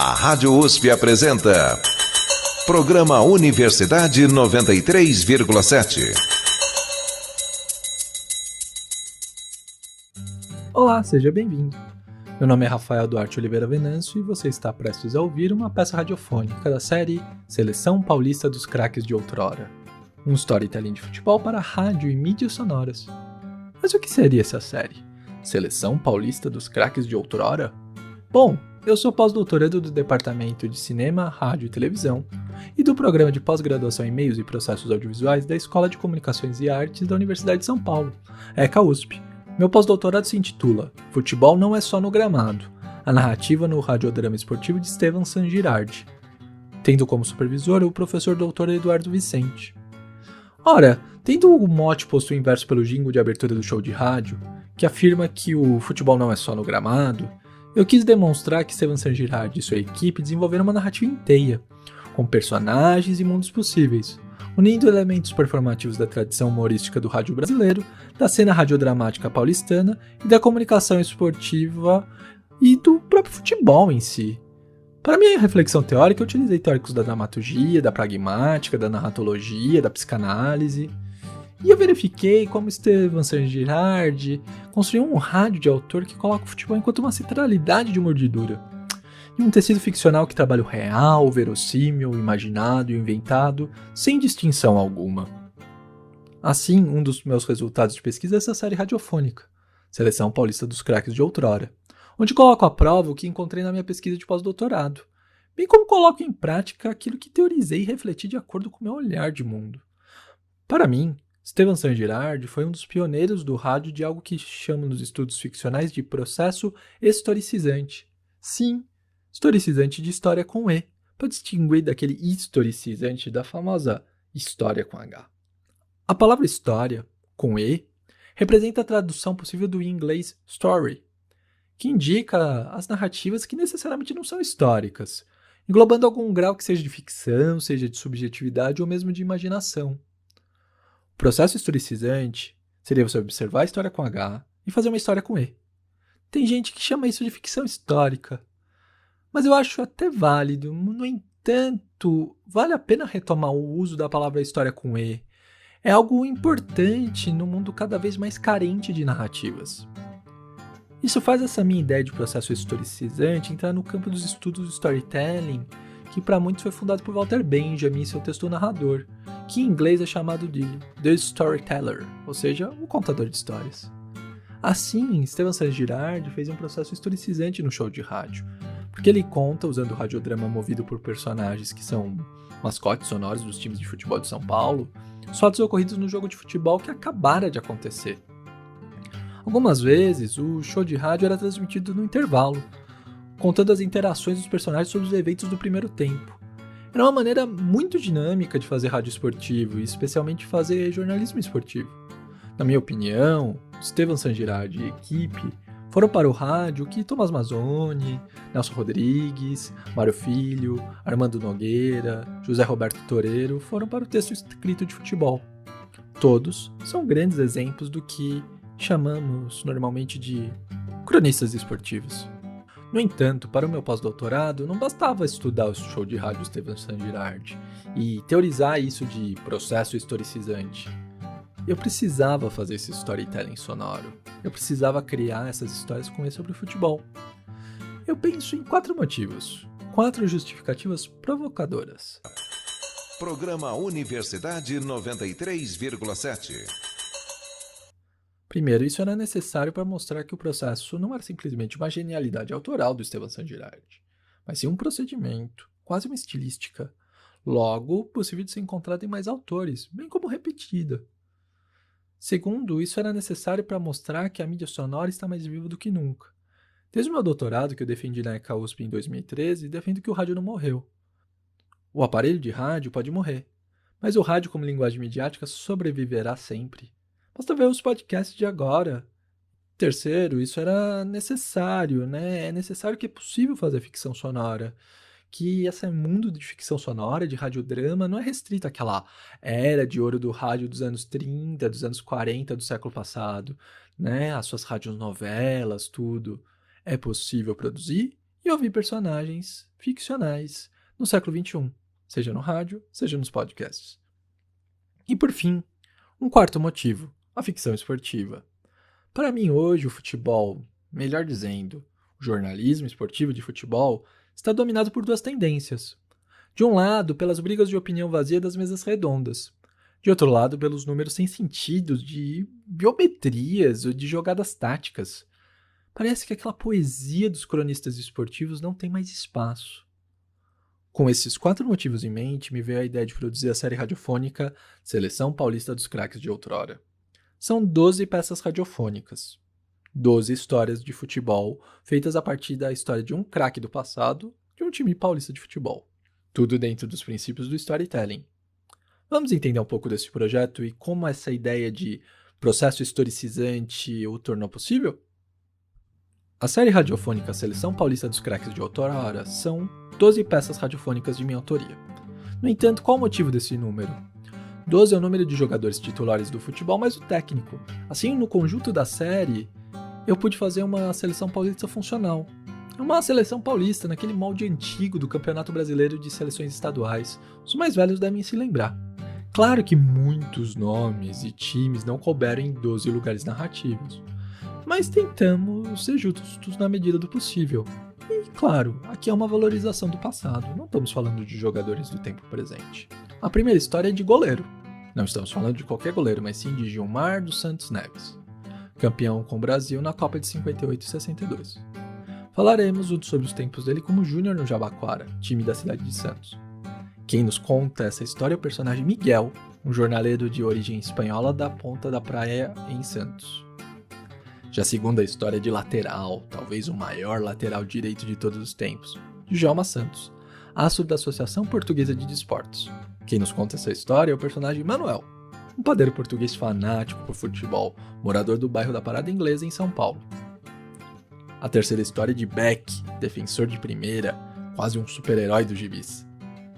A Rádio USP apresenta Programa Universidade 93,7. Olá, seja bem-vindo. Meu nome é Rafael Duarte Oliveira Venâncio e você está prestes a ouvir uma peça radiofônica da série Seleção Paulista dos Craques de Outrora, um storytelling de futebol para rádio e mídias sonoras. Mas o que seria essa série? Seleção Paulista dos Craques de Outrora? Bom, eu sou pós-doutorando do Departamento de Cinema, Rádio e Televisão e do Programa de Pós-Graduação em Meios e Processos Audiovisuais da Escola de Comunicações e Artes da Universidade de São Paulo, ECA USP. Meu pós-doutorado se intitula Futebol não é só no gramado, a narrativa no radiodrama esportivo de Estevan San Girardi, tendo como supervisor o professor Dr. Eduardo Vicente. Ora, tendo o mote posto inverso pelo jingle de abertura do show de rádio, que afirma que o futebol não é só no gramado, eu quis demonstrar que Estevan San Girardi e sua equipe desenvolveram uma narrativa inteira, com personagens e mundos possíveis, unindo elementos performativos da tradição humorística do rádio brasileiro, da cena radiodramática paulistana e da comunicação esportiva e do próprio futebol em si. Para minha reflexão teórica, eu utilizei teóricos da dramaturgia, da pragmática, da narratologia, da psicanálise, e eu verifiquei como Estevan San Girardi construiu um rádio de autor que coloca o futebol enquanto uma centralidade de mordidura, e um tecido ficcional que trabalha o real, o verossímil, o imaginado e o inventado, sem distinção alguma. Assim, um dos meus resultados de pesquisa é essa série radiofônica, Seleção Paulista dos Craques de Outrora, onde coloco à prova o que encontrei na minha pesquisa de pós-doutorado, bem como coloco em prática aquilo que teorizei e refleti de acordo com o meu olhar de mundo. Para mim, Estevan San Girardi foi um dos pioneiros do rádio de algo que chamam nos estudos ficcionais de processo historicizante. Sim, historicizante de história com E, para distinguir daquele historicizante da famosa história com H. A palavra história, com E, representa a tradução possível do inglês story, que indica as narrativas que necessariamente não são históricas, englobando algum grau que seja de ficção, seja de subjetividade ou mesmo de imaginação. O processo historicizante seria você observar a história com H e fazer uma história com E. Tem gente que chama isso de ficção histórica, mas eu acho até válido. No entanto, vale a pena retomar o uso da palavra história com E. É algo importante num mundo cada vez mais carente de narrativas. Isso faz essa minha ideia de processo historicizante entrar no campo dos estudos do storytelling, que para muitos foi fundado por Walter Benjamin em seu texto O Narrador, que em inglês é chamado de The Storyteller, ou seja, o contador de histórias. Assim, Estevan San Girardi fez um processo historicizante no show de rádio, porque ele conta, usando o radiodrama movido por personagens que são mascotes sonoros dos times de futebol de São Paulo, fatos ocorridos no jogo de futebol que acabara de acontecer. Algumas vezes, o show de rádio era transmitido no intervalo, contando as interações dos personagens sobre os eventos do primeiro tempo. Era uma maneira muito dinâmica de fazer rádio esportivo, e especialmente fazer jornalismo esportivo. Na minha opinião, Estevan San Girardi e equipe foram para o rádio que Tomás Mazzoni, Nelson Rodrigues, Mário Filho, Armando Nogueira, José Roberto Toreiro foram para o texto escrito de futebol. Todos são grandes exemplos do que chamamos normalmente de cronistas esportivos. No entanto, para o meu pós-doutorado, não bastava estudar o show de rádio Estevan San Girardi e teorizar isso de processo historicizante. Eu precisava fazer esse storytelling sonoro. Eu precisava criar essas histórias com E sobre o futebol. Eu penso em 4 motivos, 4 justificativas provocadoras. Programa Universidade 93,7. Primeiro, isso era necessário para mostrar que o processo não era simplesmente uma genialidade autoral do Estevan San Girardi, mas sim um procedimento, quase uma estilística, logo possível de ser encontrada em mais autores, bem como repetida. Segundo, isso era necessário para mostrar que a mídia sonora está mais viva do que nunca. Desde o meu doutorado, que eu defendi na ECA USP em 2013, defendo que o rádio não morreu. O aparelho de rádio pode morrer, mas o rádio como linguagem midiática sobreviverá sempre. Basta ver os podcasts de agora. Terceiro, isso era necessário, né? É necessário que é possível fazer ficção sonora. Que esse mundo de ficção sonora, de radiodrama, não é restrito àquela era de ouro do rádio dos anos 30, dos anos 40 do século passado, né? As suas radionovelas, tudo. É possível produzir e ouvir personagens ficcionais no século XXI, seja no rádio, seja nos podcasts. E por fim, um quarto motivo, a ficção esportiva. Para mim hoje o futebol, melhor dizendo, o jornalismo esportivo de futebol está dominado por duas tendências. De um lado, pelas brigas de opinião vazia das mesas redondas. De outro lado, pelos números sem sentido de biometrias ou de jogadas táticas. Parece que aquela poesia dos cronistas esportivos não tem mais espaço. Com esses 4 motivos em mente, me veio a ideia de produzir a série radiofônica Seleção Paulista dos Craques de Outrora. São 12 peças radiofônicas. 12 histórias de futebol feitas a partir da história de um craque do passado de um time paulista de futebol. Tudo dentro dos princípios do storytelling. Vamos entender um pouco desse projeto e como essa ideia de processo historicizante o tornou possível? A série radiofônica Seleção Paulista dos Craques de Outrora são 12 peças radiofônicas de minha autoria. No entanto, qual o motivo desse número? 12 é o número de jogadores titulares do futebol mais o técnico. Assim, no conjunto da série, eu pude fazer uma seleção paulista funcional. Uma seleção paulista naquele molde antigo do Campeonato Brasileiro de Seleções Estaduais. Os mais velhos devem se lembrar. Claro que muitos nomes e times não couberam em 12 lugares narrativos. Mas tentamos ser justos na medida do possível. E, claro, aqui é uma valorização do passado, não estamos falando de jogadores do tempo presente. A primeira história é de goleiro. Não estamos falando de qualquer goleiro, mas sim de Gilmar dos Santos Neves, campeão com o Brasil na Copa de 58 e 62. Falaremos sobre os tempos dele como júnior no Jabaquara, time da cidade de Santos. Quem nos conta essa história é o personagem Miguel, um jornaleiro de origem espanhola da Ponta da Praia em Santos. Já a segunda história é de lateral, talvez o maior lateral direito de todos os tempos, de Djalma Santos, astro da Associação Portuguesa de Desportos. Quem nos conta essa história é o personagem Manuel, um padeiro português fanático por futebol, morador do bairro da Parada Inglesa em São Paulo. A terceira história é de Beck, defensor de primeira, quase um super-herói dos gibis.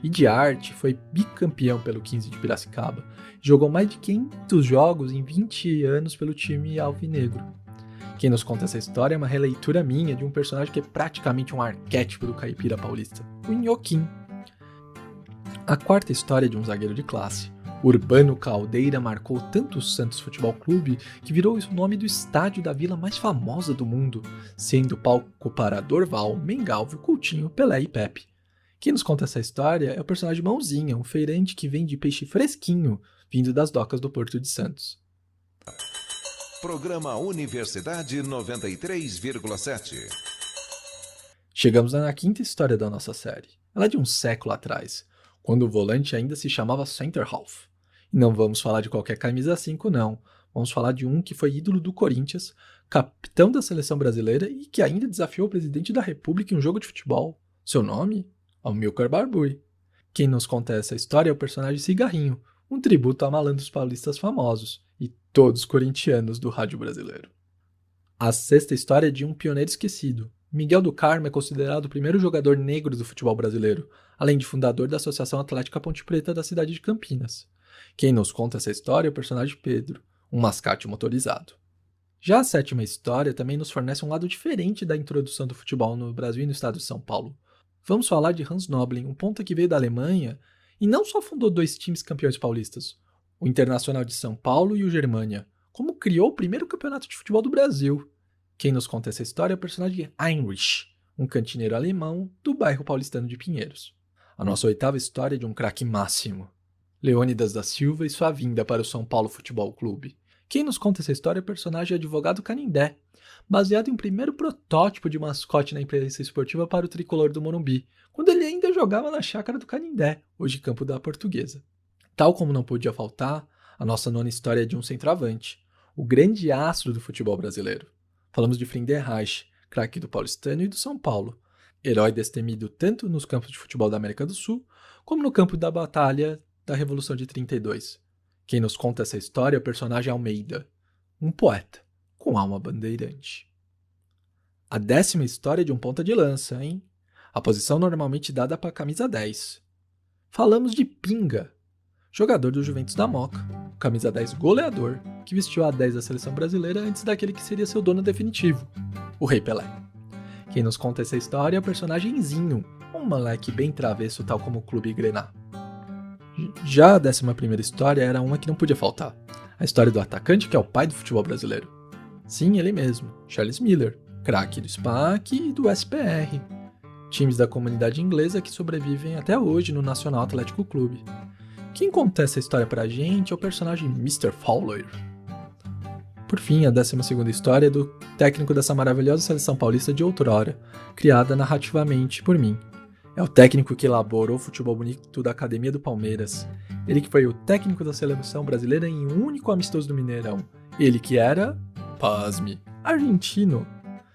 E de arte, foi bicampeão pelo 15 de Piracicaba, e jogou mais de 500 jogos em 20 anos pelo time alvinegro. Quem nos conta essa história é uma releitura minha de um personagem que é praticamente um arquétipo do caipira paulista, o Nhoquim. A quarta história é de um zagueiro de classe. Urbano Caldeira marcou tanto o Santos Futebol Clube que virou o nome do estádio da vila mais famosa do mundo, sendo palco para Dorval, Mengalvio, Coutinho, Pelé e Pepe. Quem nos conta essa história é o personagem Mãozinha, um feirante que vende peixe fresquinho, vindo das docas do Porto de Santos. Programa Universidade 93,7. Chegamos na quinta história da nossa série. Ela é de um século atrás, quando o volante ainda se chamava Center Half. E não vamos falar de qualquer camisa 5, não. Vamos falar de um que foi ídolo do Corinthians, capitão da seleção brasileira e que ainda desafiou o presidente da República em um jogo de futebol. Seu nome? Amilcar Barbuy. Quem nos conta essa história é o personagem Cigarrinho, um tributo a malandros paulistas famosos e todos corintianos do rádio brasileiro. A sexta história é de um pioneiro esquecido. Miguel do Carmo é considerado o primeiro jogador negro do futebol brasileiro, além de fundador da Associação Atlética Ponte Preta da cidade de Campinas. Quem nos conta essa história é o personagem Pedro, um mascate motorizado. Já a sétima história também nos fornece um lado diferente da introdução do futebol no Brasil e no estado de São Paulo. Vamos falar de Hans Noblin, um ponta que veio da Alemanha e não só fundou 2 times campeões paulistas, o Internacional de São Paulo e o Germânia, como criou o primeiro campeonato de futebol do Brasil. Quem nos conta essa história é o personagem Heinrich, um cantineiro alemão do bairro paulistano de Pinheiros. A nossa oitava história é de um craque máximo, Leônidas da Silva e sua vinda para o São Paulo Futebol Clube. Quem nos conta essa história é o personagem Advogado Canindé, baseado em um primeiro protótipo de mascote na imprensa esportiva para o tricolor do Morumbi, quando ele ainda jogava na chácara do Canindé, hoje campo da Portuguesa. Tal como não podia faltar, a nossa nona história é de um centroavante, o grande astro do futebol brasileiro. Falamos de Friedenreich, craque do Paulistano e do São Paulo, herói destemido tanto nos campos de futebol da América do Sul, como no campo da batalha da Revolução de 32. Quem nos conta essa história é o personagem Almeida, um poeta com alma bandeirante. A 10ª história é de um ponta de lança, hein? A posição normalmente dada para a camisa 10. Falamos de Pinga, jogador do Juventus da Moca, camisa 10 goleador, que vestiu a 10 da seleção brasileira antes daquele que seria seu dono definitivo, o Rei Pelé. Quem nos conta essa história é o personagemzinho, um moleque bem travesso tal como o Clube Grená. Já a 11ª história era uma que não podia faltar, a história do atacante que é o pai do futebol brasileiro. Sim, ele mesmo, Charles Miller, craque do SPAC e do SPR, times da comunidade inglesa que sobrevivem até hoje no Nacional Atlético Clube. Quem conta essa história pra gente é o personagem Mr. Fowler. Por fim, a 12ª história é do técnico dessa maravilhosa seleção paulista de outrora, criada narrativamente por mim. É o técnico que elaborou o futebol bonito da Academia do Palmeiras. Ele que foi o técnico da seleção brasileira em um único amistoso do Mineirão. Ele que era, pasme, argentino.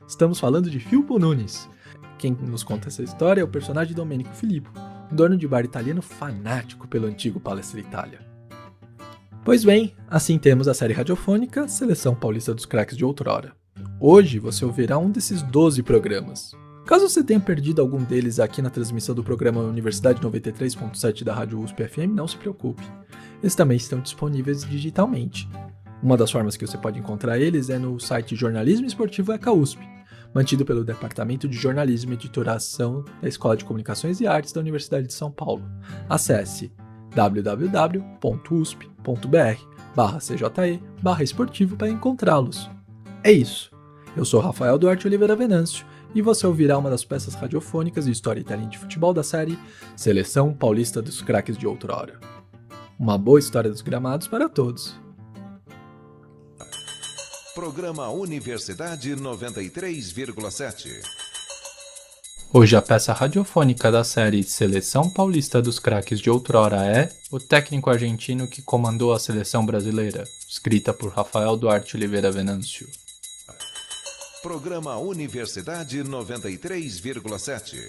Estamos falando de Filippo Nunes. Quem nos conta essa história é o personagem Domenico Filippo, um dono de bar italiano fanático pelo antigo Palestra Itália. Pois bem, assim temos a série radiofônica Seleção Paulista dos Craques de Outrora. Hoje você ouvirá um desses 12 programas. Caso você tenha perdido algum deles aqui na transmissão do programa Universidade 93.7 da Rádio USP FM, não se preocupe. Eles também estão disponíveis digitalmente. Uma das formas que você pode encontrar eles é no site Jornalismo Esportivo ECA USP, mantido pelo Departamento de Jornalismo e Editoração da Escola de Comunicações e Artes da Universidade de São Paulo. Acesse www.usp.br/cje/esportivo para encontrá-los. É isso. Eu sou Rafael Duarte Oliveira Venâncio e você ouvirá uma das peças radiofônicas e storytelling de futebol da série Seleção Paulista dos Craques de Outrora. Uma boa história dos gramados para todos. Programa Universidade 93,7. Hoje a peça radiofônica da série Seleção Paulista dos Craques de Outrora é O Técnico Argentino que Comandou a Seleção Brasileira, escrita por Rafael Duarte Oliveira Venâncio. Programa Universidade 93,7.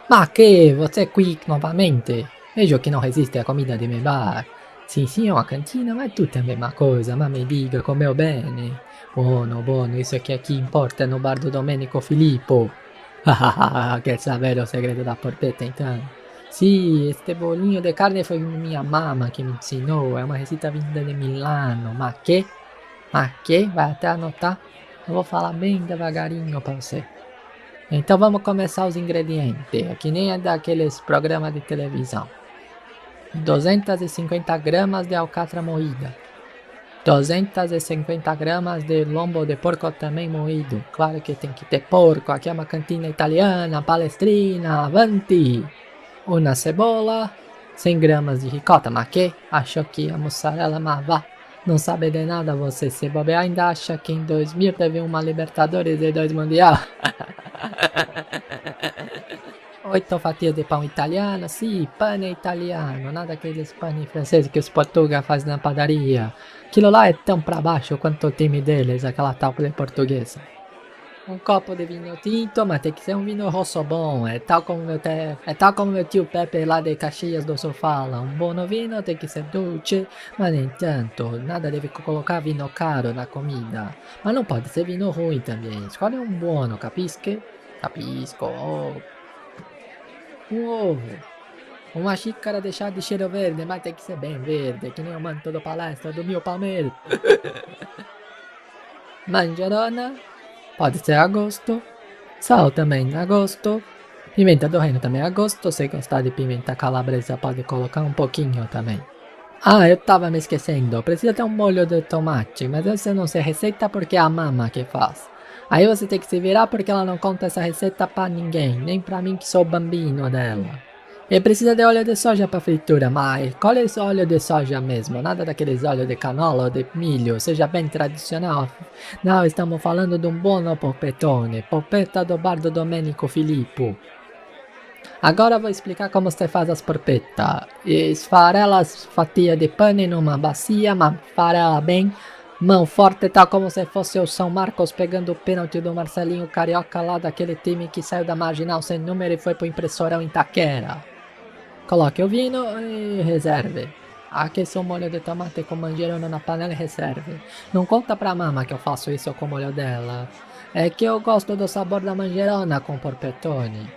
Ma che, você qui novamente? Vejo che non resiste a comida di me bar. Sì, sì, è una cantina, ma è tutta la mesma cosa, ma mi dica com'è bene. Buono, buono, isso che aqui importa no bar do Domenico Filippo. Quer saber o segredo da porpetta então? Sì, este bolinho de carne foi minha mamma che mi ensinou, è una receita vinda de Milano. Ma che? Vai até anotar? Eu vou falar bem devagarinho pra você. Então vamos começar os ingredientes, que nem é daqueles programas de televisão. 250 gramas de alcatra moída. 250 gramas de lombo de porco também moído. Claro que tem que ter porco, aqui é uma cantina italiana, palestrina, avanti. Uma cebola, 100 gramas de ricota, mas que? Achou que a mussarela, mas vá. Não sabe de nada você, se bobear ainda acha que em 2000 teve uma Libertadores e 2 Mundial. 8 fatias de pão italiano, sim, pane italiano, nada daqueles pane franceses que os portugueses fazem na padaria. Aquilo lá é tão pra baixo quanto o time deles, aquela tal de portuguesa. Um copo de vinho tinto, mas tem que ser um vinho rosso bom, é tal como meu tio Pepe lá de Caxias do Sul fala, um bom vinho tem que ser dolce, mas nem tanto, nada deve colocar vinho caro na comida, mas não pode ser vinho ruim também, escolhe um buono, capisce? Capisco, um ovo, uma xícara de chá de cheiro verde, mas tem que ser bem verde, que nem o manto do palestra do meu Palmeiras. Manjerona, pode ser a gosto, sal também a gosto, pimenta do reino também a gosto, se gostar de pimenta calabresa pode colocar um pouquinho também. Ah, eu tava me esquecendo, precisa ter um molho de tomate, mas essa eu não sei receita porque é a mama que faz. Aí você tem que se virar porque ela não conta essa receita pra ninguém, nem pra mim que sou o bambino dela. E precisa de óleo de soja para fritura, mas escolhe esse óleo de soja mesmo, nada daqueles óleos de canola ou de milho, seja bem tradicional. Não, estamos falando de um buono polpettone, polpetta do bar do Domenico Filippo. Agora vou explicar como você faz as polpettas. Esfarela as fatias de pane numa bacia, mas farela bem, mão forte, tal como se fosse o São Marcos pegando o pênalti do Marcelinho Carioca lá daquele time que saiu da Marginal sem número e foi pro Impressorão em Itaquera. Coloque o vinho e reserve. Aqueça o molho de tomate com manjerona na panela e reserve. Não conta pra mama que eu faço isso com o molho dela. É que eu gosto do sabor da manjerona com porpetone.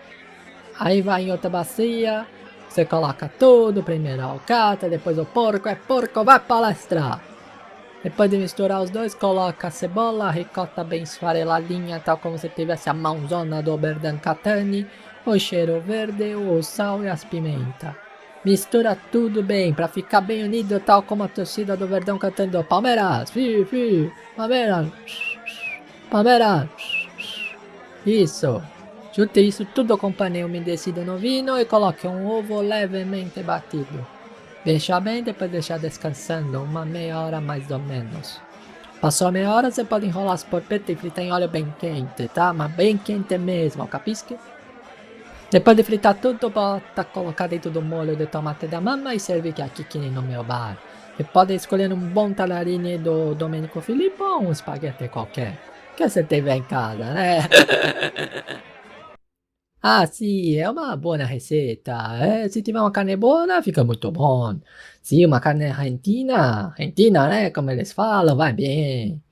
Aí vai em outra bacia, você coloca tudo, primeiro a alcatra, depois o porco, vai palestrar. Depois de misturar os dois, coloca a cebola, a ricota bem esfareladinha, tal como se tivesse a mãozona do Oberdankatani, o cheiro verde, o sal e as pimentas. Mistura tudo bem, pra ficar bem unido, tal como a torcida do Verdão cantando Palmeiras, Palmeiras, Palmeiras. Isso. Junte isso tudo com panela umedecida no vinho e coloque um ovo levemente batido. Deixa bem, depois deixar descansando uma meia hora mais ou menos. Passou a meia hora, você pode enrolar as porpetas e fritar em óleo bem quente, tá? Mas bem quente mesmo, capisque? Depois de fritar tudo, bota colocar dentro do molho de tomate da mamma e serve aqui que nem no meu bar. Você pode escolher um bom tallarine do Domenico Filippo ou um espaguete qualquer, que você tiver em casa, né? Ah, sì, è una buona ricetta. Se tiver uma carne buona, fica muito bom. Sì, uma carne argentina, né? Como eles falam, vai bem.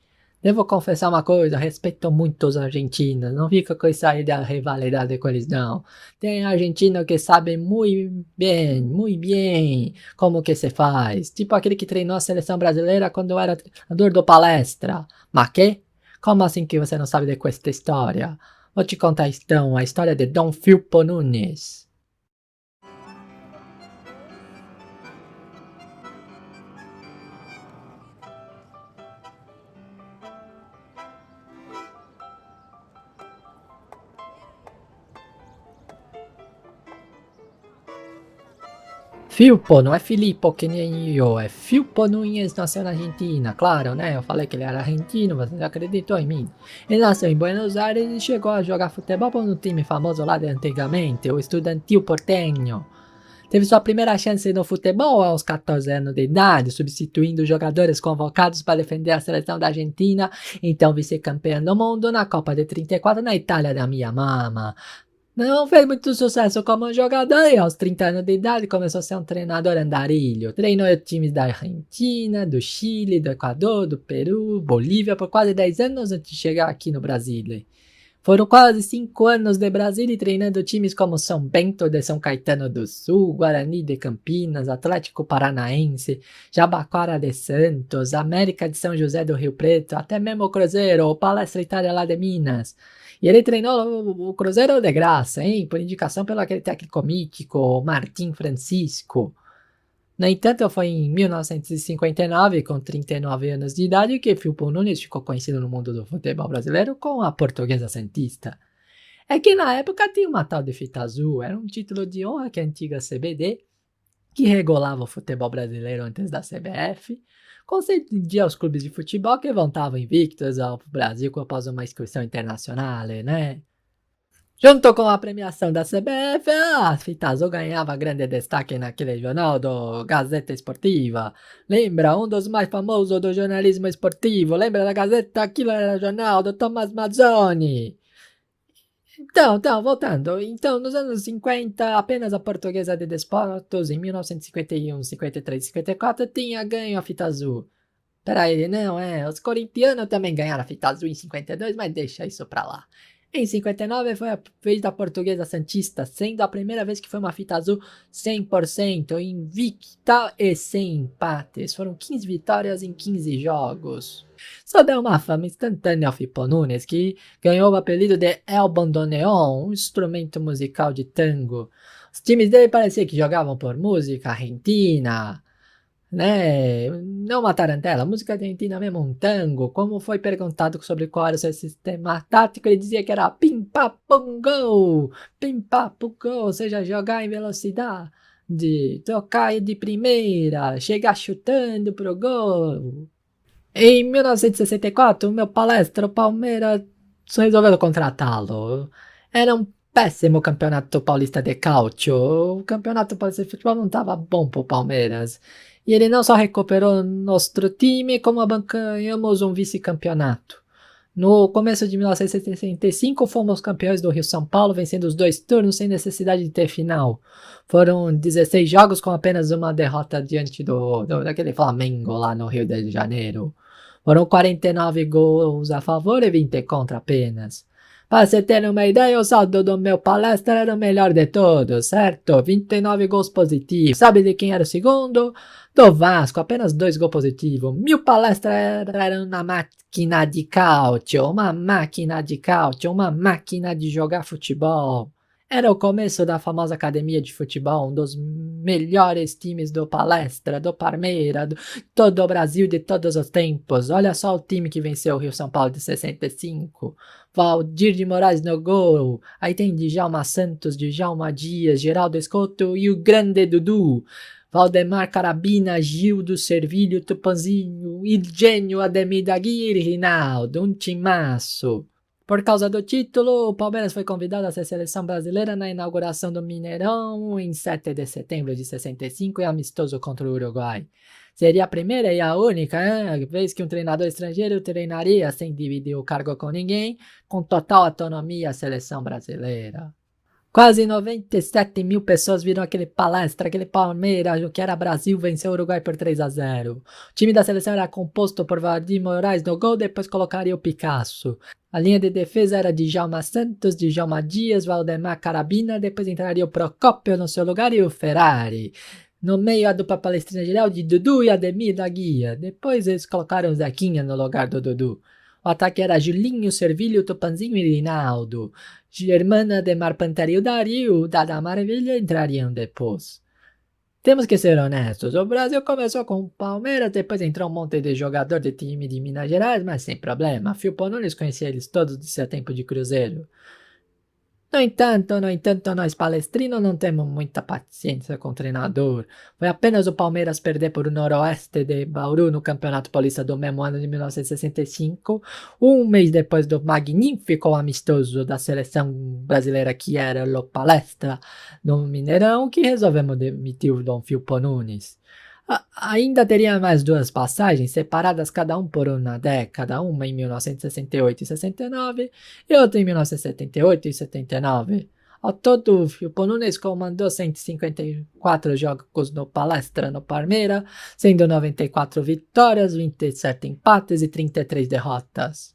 Devo confessar uma coisa, respeito muito os argentinos. Não fica com essa aí da rivalidade com eles, não. Tem argentino que sabe muito bem, como que se faz. Tipo aquele que treinou a seleção brasileira quando era treinador do Palestra. Mas que? Como assim que você não sabe de questa história? Vou te contar então a história de Dom Filippo Nunes. Filippo, não é Filippo que nem eu, é Filippo Nunes, nasceu na Argentina, claro, né? Eu falei que ele era argentino, você acreditou em mim. Ele nasceu em Buenos Aires e chegou a jogar futebol por um time famoso lá de antigamente, o Estudiantil Porteño. Teve sua primeira chance no futebol aos 14 anos de idade, substituindo jogadores convocados para defender a seleção da Argentina, então vice-campeão do mundo na Copa de 34 na Itália da minha mama. Não fez muito sucesso como jogador e aos 30 anos de idade começou a ser um treinador andarilho. Treinou times da Argentina, do Chile, do Equador, do Peru, Bolívia por quase 10 anos antes de chegar aqui no Brasil. Foram quase 5 anos de Brasília treinando times como São Bento de São Caetano do Sul, Guarani de Campinas, Atlético Paranaense, Jabaquara de Santos, América de São José do Rio Preto, até mesmo o Cruzeiro, o Palestra Itália lá de Minas. E ele treinou o Cruzeiro de graça, hein? Por indicação pelo aquele técnico mítico, Martim Francisco. No entanto, foi em 1959, com 39 anos de idade, que Filippo Nunes ficou conhecido no mundo do futebol brasileiro com a Portuguesa Santista. É que na época tinha uma tal de fita azul, era um título de honra que a antiga CBD, que regulava o futebol brasileiro antes da CBF, concedia aos clubes de futebol que voltavam invictos ao Brasil após uma excursão internacional, né? Junto com a premiação da CBF, a fita azul ganhava grande destaque naquele jornal do Gazeta Esportiva. Lembra? Um dos mais famosos do jornalismo esportivo. Lembra da Gazeta? Aquilo era o jornal do Tomás Mazzoni. Então, voltando. Então, nos anos 50, apenas a Portuguesa de Desportos, em 1951, 53 e 54, tinha ganho a fita azul. Peraí, não, os corintianos também ganharam a fita azul em 52, mas deixa isso pra lá. Em 59 foi a vez da Portuguesa Santista, sendo a primeira vez que foi uma fita azul 100%, invicta e sem empates. Foram 15 vitórias em 15 jogos. Só deu uma fama instantânea ao Filippo Nunes, que ganhou o apelido de El Bandoneon, um instrumento musical de tango. Os times dele parecia que jogavam por música argentina, né? Não uma tarantela, música argentina mesmo, um tango. Como foi perguntado sobre qual era o seu sistema tático, ele dizia que era pim-pá-pum-gol, pim-pá-pum-gol, ou seja, jogar em velocidade, tocar de primeira, chegar chutando pro gol. Em 1964, meu Palestra, o Palmeiras, resolveu contratá-lo. Era um péssimo campeonato paulista de calcio. O campeonato paulista de futebol não estava bom pro Palmeiras. E ele não só recuperou nosso time, como ganhamos um vice-campeonato. No começo de 1965, fomos campeões do Rio-São Paulo, vencendo os 2 turnos sem necessidade de ter final. Foram 16 jogos com apenas uma derrota diante daquele Flamengo lá no Rio de Janeiro. Foram 49 gols a favor e 20 contra apenas. Para você ter uma ideia, o saldo do meu palestra era o melhor de todos, certo? 29 gols positivos. Sabe de quem era o segundo? Do Vasco, apenas 2 gols positivos. Meu palestra era uma máquina de cálcio, uma máquina de jogar futebol. Era o começo da famosa academia de futebol, um dos melhores times do Palestra, do Parmeira, de todo o Brasil de todos os tempos. Olha só o time que venceu o Rio São Paulo de 65. Valdir de Moraes no gol. Aí tem Djalma Santos, Djalma Dias, Geraldo Escoto e o grande Dudu. Valdemar Carabina, Gildo, Servilho, Tupanzinho, Irgênio, Ademir da Guia e Rinaldo. Um timaço. Por causa do título, o Palmeiras foi convidado a ser seleção brasileira na inauguração do Mineirão em 7 de setembro de 65 e amistoso contra o Uruguai. Seria a primeira e a única vez que um treinador estrangeiro treinaria sem dividir o cargo com ninguém, com total autonomia a seleção brasileira. Quase 97 mil pessoas viram aquele palestra, aquele Palmeiras, o que era Brasil, venceu o Uruguai por 3-0. O time da seleção era composto por Valdir Moraes no gol, depois colocaria o Picasso. A linha de defesa era Djalma Santos, Djalma Dias, Valdemar Carabina, depois entraria o Procópio no seu lugar e o Ferrari. No meio a dupla palestrina geral de Dudu e Ademir da Guia. Depois eles colocaram o Zequinha no lugar do Dudu. O ataque era Julinho, Servilho, Tupanzinho e Rinaldo. Germana, Demar Pantera e o Dario, Dada Maravilha, entrariam depois. Temos que ser honestos, o Brasil começou com o Palmeiras, depois entrou um monte de jogador de time de Minas Gerais, mas sem problema. Filippo Nunes conhecia eles todos de seu tempo de Cruzeiro. No entanto, nós palestrinos não temos muita paciência com o treinador. Foi apenas o Palmeiras perder por o Noroeste de Bauru no Campeonato Paulista do mesmo ano de 1965, um mês depois do magnífico amistoso da seleção brasileira que era o Palestra no Mineirão, que resolvemos demitir o Dom Filippo Nunes. Ainda teria mais 2 passagens, separadas cada um por uma década, uma em 1968 e 69 e outra em 1978 e 79. Ao todo, Filippo Nunes comandou 154 jogos no Palestra no Parmeira, sendo 94 vitórias, 27 empates e 33 derrotas.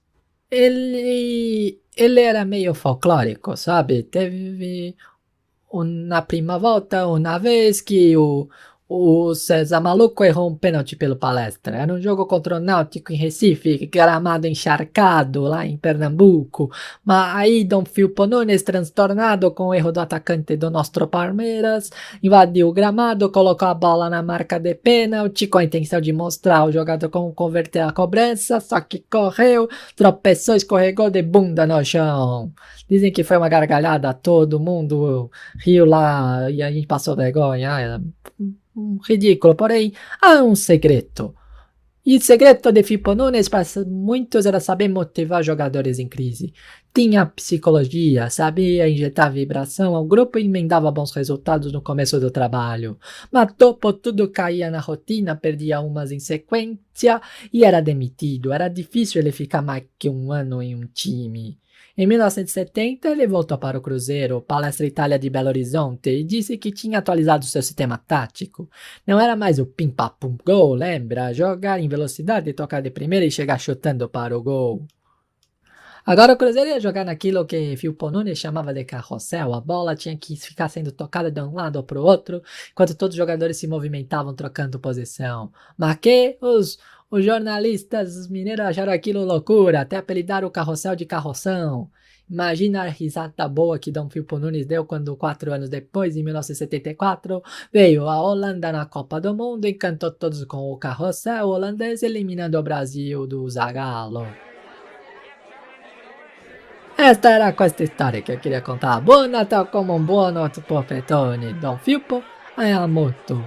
Ele era meio folclórico, sabe? Teve na prima volta, uma vez que o César Maluco errou um pênalti pelo Palestra. Era um jogo contra o Náutico em Recife, gramado encharcado lá em Pernambuco. Mas aí Dom Filippo Nunes, transtornado com o erro do atacante do nosso Palmeiras, invadiu o gramado, colocou a bola na marca de pênalti com a intenção de mostrar ao jogador como converter a cobrança, só que correu, tropeçou, escorregou de bunda no chão. Dizem que foi uma gargalhada, todo mundo riu lá e a gente passou vergonha. Ridículo, porém há um segredo. E o segredo de Filippo Nunes para muitos era saber motivar jogadores em crise. Tinha psicologia, sabia injetar vibração ao grupo e emendava bons resultados no começo do trabalho. Mas topo tudo caía na rotina, perdia umas em sequência e era demitido. Era difícil ele ficar mais que um ano em um time. Em 1970, ele voltou para o Cruzeiro, Palestra Itália de Belo Horizonte, e disse que tinha atualizado seu sistema tático. Não era mais o pim-pam-pum-gol, lembra? Jogar em velocidade, tocar de primeira e chegar chutando para o gol. Agora o Cruzeiro ia jogar naquilo que Filippo Nunes chamava de carrossel. A bola tinha que ficar sendo tocada de um lado para o outro, enquanto todos os jogadores se movimentavam trocando posição. Mas que os jornalistas mineiros acharam aquilo loucura, até apelidaram o carrossel de carroção. Imagina a risada boa que Dom Filippo Nunes deu quando 4 anos depois, em 1974, veio a Holanda na Copa do Mundo e encantou todos com o carrossel holandês, eliminando o Brasil do Zagallo. Esta era questa história que eu queria contar. Buon Natal como un buono porpetone. Dom Filippo ha molto.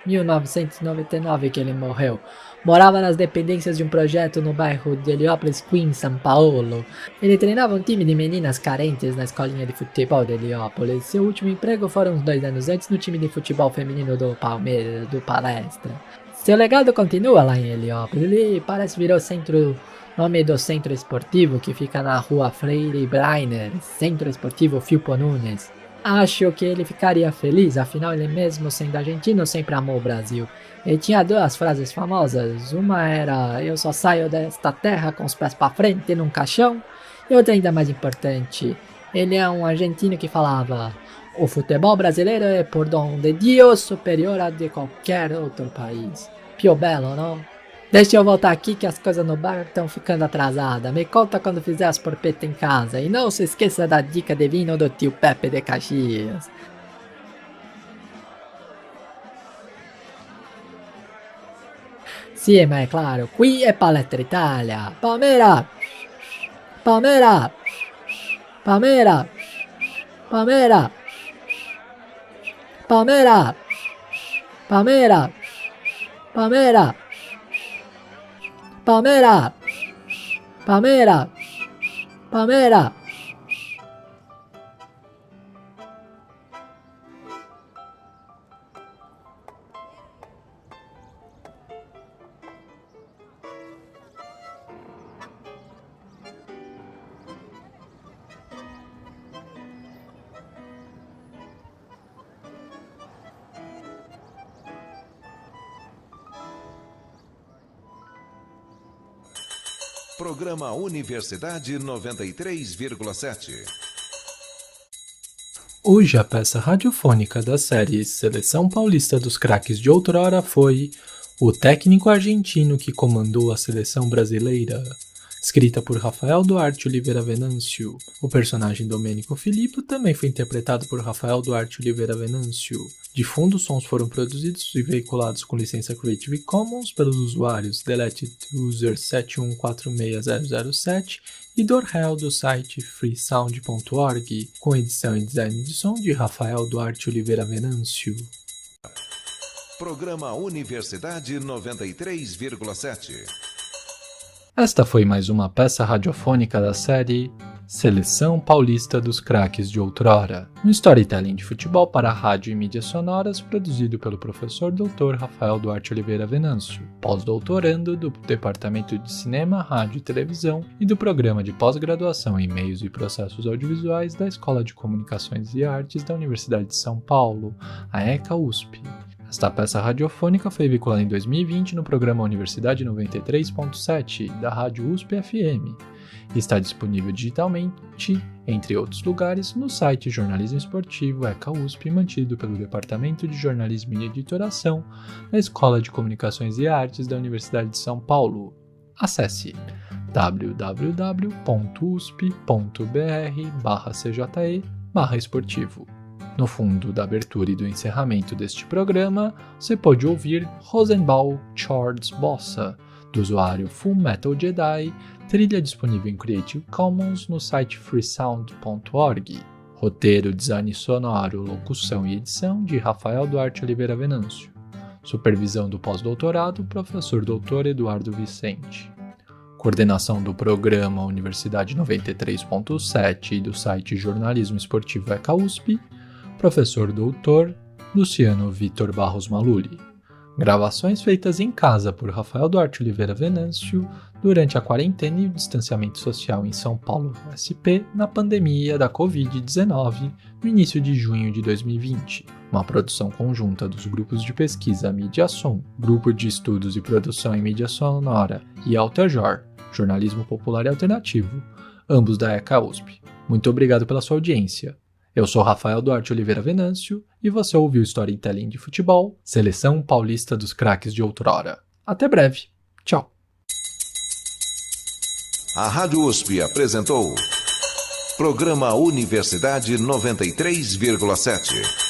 1999 que ele morreu. Morava nas dependências de um projeto no bairro de Heliópolis, Queens, São Paulo. Ele treinava um time de meninas carentes na escolinha de futebol de Heliópolis. Seu último emprego foram uns 2 anos antes no time de futebol feminino do Palmeiras, do Palestra. Seu legado continua lá em Heliópolis. Ele parece virou nome do centro esportivo que fica na rua Freire Breiner, Centro Esportivo Filpo Nunes. Acho que ele ficaria feliz, afinal ele mesmo sendo argentino sempre amou o Brasil. Ele tinha duas frases famosas, uma era "eu só saio desta terra com os pés pra frente num caixão", e outra ainda mais importante, ele é um argentino que falava "o futebol brasileiro é por dom de Deus superior a de qualquer outro país". Pio Bello, não? Deixa eu voltar aqui que as coisas no bar estão ficando atrasadas. Me conta quando fizer as porpetas em casa. E não se esqueça da dica de vinho do tio Pepe de Caxias. Sì, ma è claro, qui è Palestra Italia. Palmera! Palmera! Palmera! Palmera! Palmera! Palmera! Palmera! Palmera! Palmera! Palmera! Programa Universidade 93,7. Hoje a peça radiofônica da série Seleção Paulista dos Craques de Outrora foi O Técnico Argentino que Comandou a Seleção Brasileira, escrita por Rafael Duarte Oliveira Venâncio. O personagem Domênico Filippo também foi interpretado por Rafael Duarte Oliveira Venâncio. De fundo, os sons foram produzidos e veiculados com licença Creative Commons pelos usuários DeletedUser7146007 e Dorhel do site freesound.org, com edição e design de som de Rafael Duarte Oliveira Venâncio. Programa Universidade 93,7. Esta foi mais uma peça radiofônica da série Seleção Paulista dos Craques de Outrora, um storytelling de futebol para rádio e mídias sonoras produzido pelo professor Dr. Rafael Duarte Oliveira Venâncio, pós-doutorando do Departamento de Cinema, Rádio e Televisão e do Programa de Pós-Graduação em Meios e Processos Audiovisuais da Escola de Comunicações e Artes da Universidade de São Paulo, a ECA-USP. Esta peça radiofônica foi veiculada em 2020 no programa Universidade 93.7 da Rádio USP-FM e está disponível digitalmente, entre outros lugares, no site Jornalismo Esportivo ECA-USP, mantido pelo Departamento de Jornalismo e Editoração da Escola de Comunicações e Artes da Universidade de São Paulo. Acesse www.usp.br/cje/esportivo. No fundo da abertura e do encerramento deste programa, você pode ouvir Rosenbaum Charles Bossa, do usuário Full Metal Jedi, trilha disponível em Creative Commons no site freesound.org. Roteiro, design sonoro, locução e edição de Rafael Duarte Oliveira Venâncio. Supervisão do pós-doutorado, professor Dr. Eduardo Vicente. Coordenação do programa Universidade 93.7 e do site Jornalismo Esportivo ECA-USP, professor Dr. Luciano Vitor Barros Maluli. Gravações feitas em casa por Rafael Duarte Oliveira Venâncio durante a quarentena e o distanciamento social em São Paulo, SP, na pandemia da Covid-19, no início de junho de 2020. Uma produção conjunta dos grupos de pesquisa Mídia Som, Grupo de Estudos e Produção em Mídia Sonora e Altajor, Jornalismo Popular e Alternativo, ambos da ECA-USP. Muito obrigado pela sua audiência. Eu sou Rafael Duarte Oliveira Venâncio e você ouviu Storytelling de Futebol, Seleção Paulista dos Craques de Outrora. Até breve. Tchau. A Rádio USP apresentou Programa Universidade 93,7.